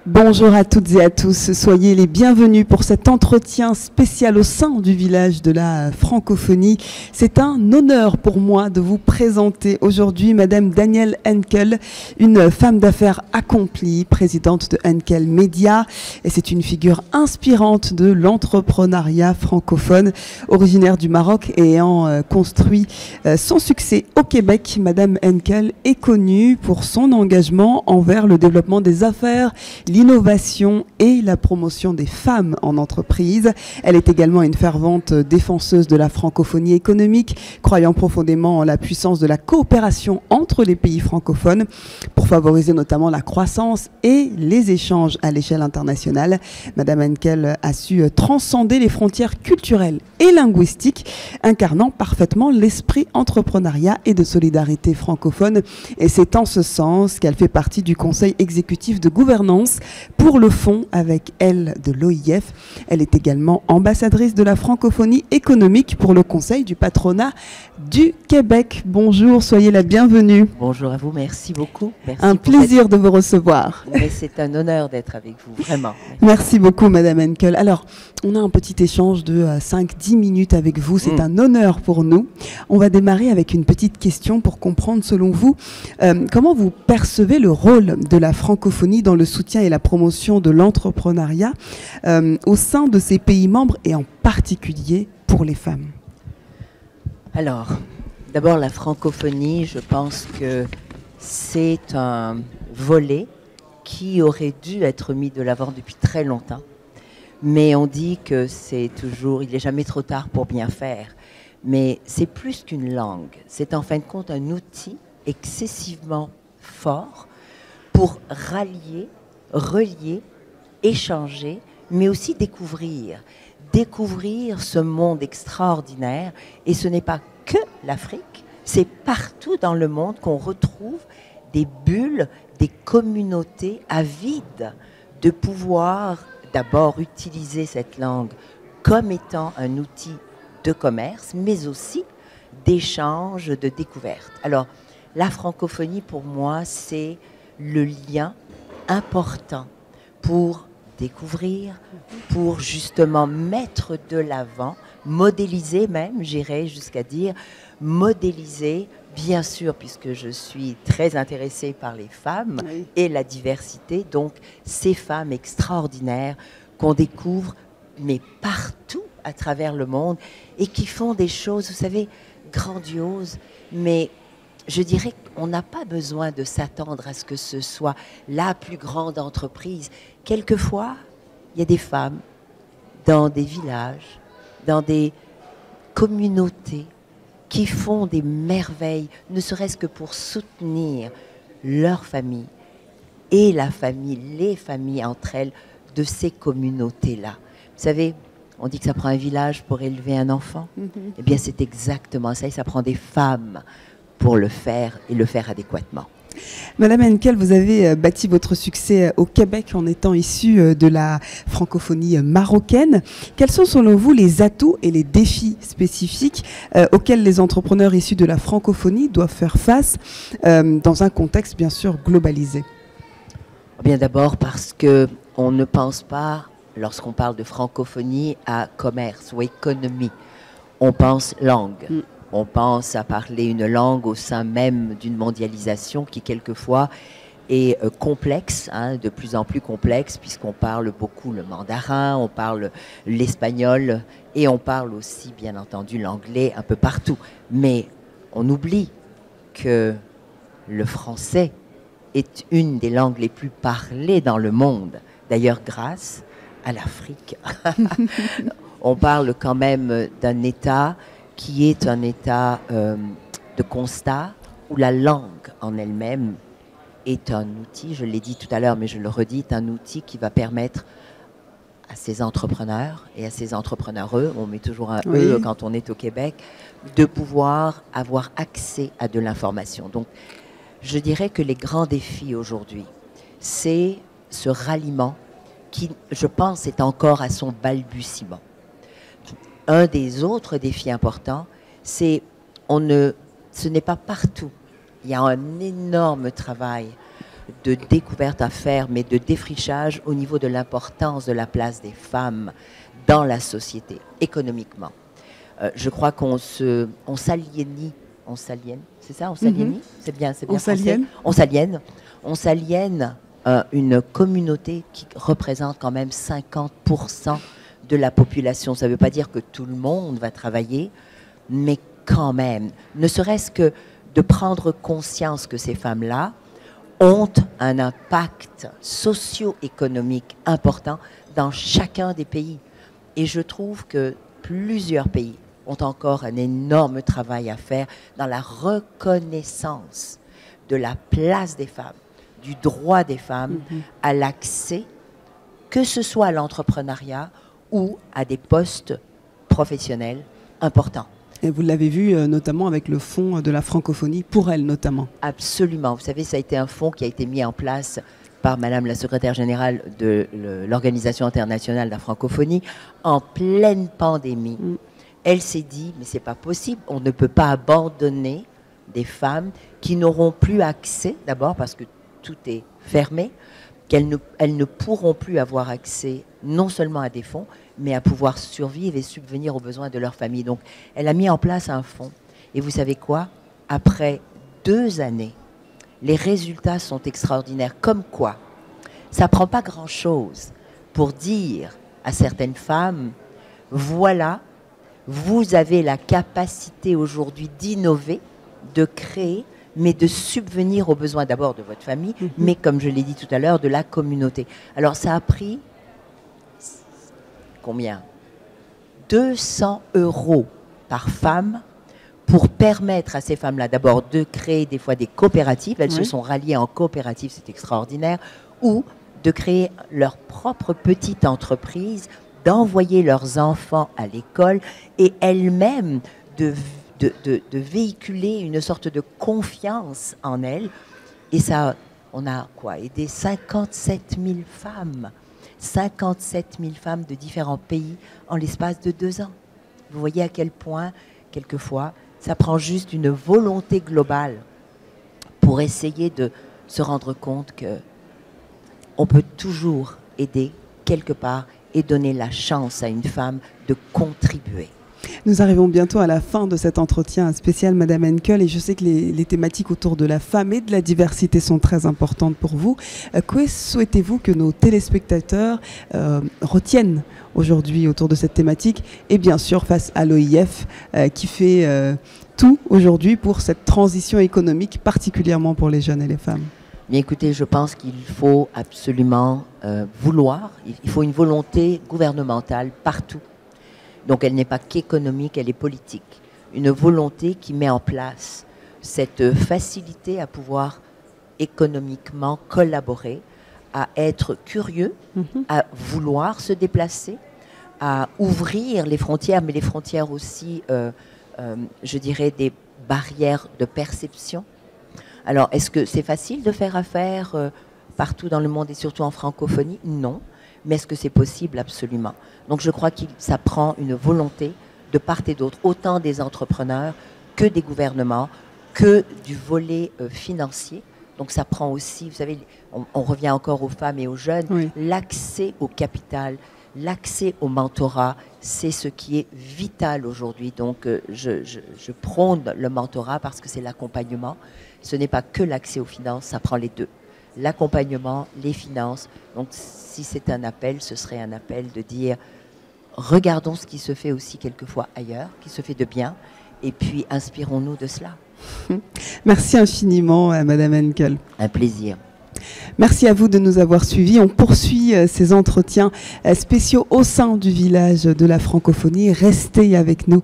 Bonjour à toutes et à tous, soyez les bienvenus pour cet entretien spécial au sein du village de la francophonie. C'est un honneur pour moi de vous présenter aujourd'hui Madame Danielle Henkel, une femme d'affaires accomplie, présidente de Henkel Media, et c'est une figure inspirante de l'entrepreneuriat francophone, originaire du Maroc et ayant construit son succès au Québec. Madame Henkel est connue pour son engagement envers le développement des affaires, l'innovation et la promotion des femmes en entreprise. Elle est également une fervente défenseuse de la francophonie économique, croyant profondément en la puissance de la coopération entre les pays francophones pour favoriser notamment la croissance et les échanges à l'échelle internationale. Madame Henkel a su transcender les frontières culturelles et linguistiques, incarnant parfaitement l'esprit entrepreneuriat et de solidarité francophone. Et c'est en ce sens qu'elle fait partie du conseil exécutif de gouvernance pour le fonds avec elle de l'OIF. Elle est également ambassadrice de la francophonie économique pour le conseil du patronat du Québec. Bonjour, soyez la bienvenue. Bonjour à vous, merci beaucoup. Merci un plaisir de vous recevoir. C'est un honneur d'être avec vous, vraiment. Merci beaucoup, Madame Henkel. Alors, on a un petit échange de 5-10 minutes avec vous. C'est un honneur pour nous. On va démarrer avec une petite question pour comprendre, selon vous, comment vous percevez le rôle de la francophonie dans le soutien et la promotion de l'entrepreneuriat au sein de ces pays membres et en particulier pour les femmes. Alors, d'abord la francophonie, je pense que c'est un volet qui aurait dû être mis de l'avant depuis très longtemps. Mais on dit que c'est toujours, il n'est jamais trop tard pour bien faire. Mais c'est plus qu'une langue. C'est en fin de compte un outil excessivement fort pour rallier, relier, échanger, mais aussi découvrir. Découvrir ce monde extraordinaire. Et ce n'est pas que l'Afrique, c'est partout dans le monde qu'on retrouve des bulles, des communautés avides de pouvoir d'abord utiliser cette langue comme étant un outil de commerce, mais aussi d'échange, de découverte. Alors, la francophonie, pour moi, c'est le lien important pour découvrir, pour justement mettre de l'avant, modéliser même, j'irais jusqu'à dire, modéliser, bien sûr, puisque je suis très intéressée par les femmes et la diversité, donc ces femmes extraordinaires qu'on découvre, mais partout à travers le monde, et qui font des choses, vous savez, grandioses, mais je dirais qu'on n'a pas besoin de s'attendre à ce que ce soit la plus grande entreprise. Quelquefois, il y a des femmes dans des villages, dans des communautés qui font des merveilles, ne serait-ce que pour soutenir leur famille et la famille, les familles entre elles de ces communautés-là. Vous savez, on dit que ça prend un village pour élever un enfant. Eh bien, c'est exactement ça, et ça prend des femmes pour le faire et le faire adéquatement. Madame Henkel, vous avez bâti votre succès au Québec en étant issue de la francophonie marocaine. Quels sont selon vous les atouts et les défis spécifiques auxquels les entrepreneurs issus de la francophonie doivent faire face dans un contexte bien sûr globalisé? Bien d'abord parce qu'on ne pense pas, lorsqu'on parle de francophonie, à commerce ou économie. On pense langue. On pense à parler une langue au sein même d'une mondialisation qui, quelquefois, est complexe, hein, de plus en plus complexe, puisqu'on parle beaucoup le mandarin, on parle l'espagnol et on parle aussi, bien entendu, l'anglais un peu partout. Mais on oublie que le français est une des langues les plus parlées dans le monde, d'ailleurs grâce à l'Afrique. On parle quand même d'un État qui est un état de constat où la langue en elle-même est un outil, je l'ai dit tout à l'heure, mais je le redis, est un outil qui va permettre à ces entrepreneurs et à ces entrepreneureux, on met toujours un E quand on est au Québec, de pouvoir avoir accès à de l'information. Donc, je dirais que les grands défis aujourd'hui, c'est ce ralliement qui, je pense, est encore à son balbutiement. Un des autres défis importants, ce n'est pas partout. Il y a un énorme travail de découverte à faire, mais de défrichage au niveau de l'importance de la place des femmes dans la société, économiquement. Je crois qu'on s'aliénie, c'est ça, on s'aliénie, c'est bien français. On s'aliène une communauté qui représente quand même 50% de la population. Ça ne veut pas dire que tout le monde va travailler, mais quand même, ne serait-ce que de prendre conscience que ces femmes-là ont un impact socio-économique important dans chacun des pays. Et je trouve que plusieurs pays ont encore un énorme travail à faire dans la reconnaissance de la place des femmes, du droit des femmes à l'accès, que ce soit à l'entrepreneuriat ou à des postes professionnels importants. Et vous l'avez vu notamment avec le fonds de la francophonie, pour elle notamment. Absolument. Vous savez, ça a été un fonds qui a été mis en place par Madame la secrétaire générale de l'Organisation internationale de la francophonie en pleine pandémie. Elle s'est dit, mais c'est pas possible, on ne peut pas abandonner des femmes qui n'auront plus accès, d'abord parce que tout est fermé, elles ne pourront plus avoir accès non seulement à des fonds, mais à pouvoir survivre et subvenir aux besoins de leur famille. Donc, elle a mis en place un fonds. Et vous savez quoi? Après 2 années, les résultats sont extraordinaires. Comme quoi, ça ne prend pas grand-chose pour dire à certaines femmes, voilà, vous avez la capacité aujourd'hui d'innover, de créer, mais de subvenir aux besoins d'abord de votre famille, mais comme je l'ai dit tout à l'heure, de la communauté. Alors ça a pris combien? 200 € par femme pour permettre à ces femmes-là d'abord de créer des fois des coopératives, elles se sont ralliées en coopératives, c'est extraordinaire, ou de créer leur propre petite entreprise, d'envoyer leurs enfants à l'école et elles-mêmes de véhiculer une sorte de confiance en elles. Et ça, on a quoi? Aidé 57 000 femmes. 57 000 femmes de différents pays en l'espace de 2 ans. Vous voyez à quel point, quelquefois, ça prend juste une volonté globale pour essayer de se rendre compte qu'on peut toujours aider quelque part et donner la chance à une femme de contribuer. Nous arrivons bientôt à la fin de cet entretien spécial, Madame Henkel, et je sais que les thématiques autour de la femme et de la diversité sont très importantes pour vous. Que souhaitez-vous que nos téléspectateurs retiennent aujourd'hui autour de cette thématique, et bien sûr face à l'OIF qui fait tout aujourd'hui pour cette transition économique, particulièrement pour les jeunes et les femmes? Bien, écoutez, je pense qu'il faut absolument vouloir, il faut une volonté gouvernementale partout. Donc elle n'est pas qu'économique, elle est politique. Une volonté qui met en place cette facilité à pouvoir économiquement collaborer, à être curieux, à vouloir se déplacer, à ouvrir les frontières, mais les frontières aussi, je dirais, des barrières de perception. Alors, est-ce que c'est facile de faire affaire partout dans le monde et surtout en francophonie? Non. Mais est-ce que c'est possible? Absolument. Donc je crois que ça prend une volonté de part et d'autre, autant des entrepreneurs que des gouvernements, que du volet financier. Donc ça prend aussi, vous savez, on revient encore aux femmes et aux jeunes, l'accès au capital, l'accès au mentorat, c'est ce qui est vital aujourd'hui. Donc je prône le mentorat parce que c'est l'accompagnement. Ce n'est pas que l'accès aux finances, ça prend les deux. L'accompagnement, les finances. Donc si c'est un appel, ce serait un appel de dire regardons ce qui se fait aussi quelquefois ailleurs, qui se fait de bien, et puis inspirons-nous de cela. Merci infiniment, Madame Henkel. Un plaisir. Merci à vous de nous avoir suivis. On poursuit ces entretiens spéciaux au sein du village de la francophonie. Restez avec nous.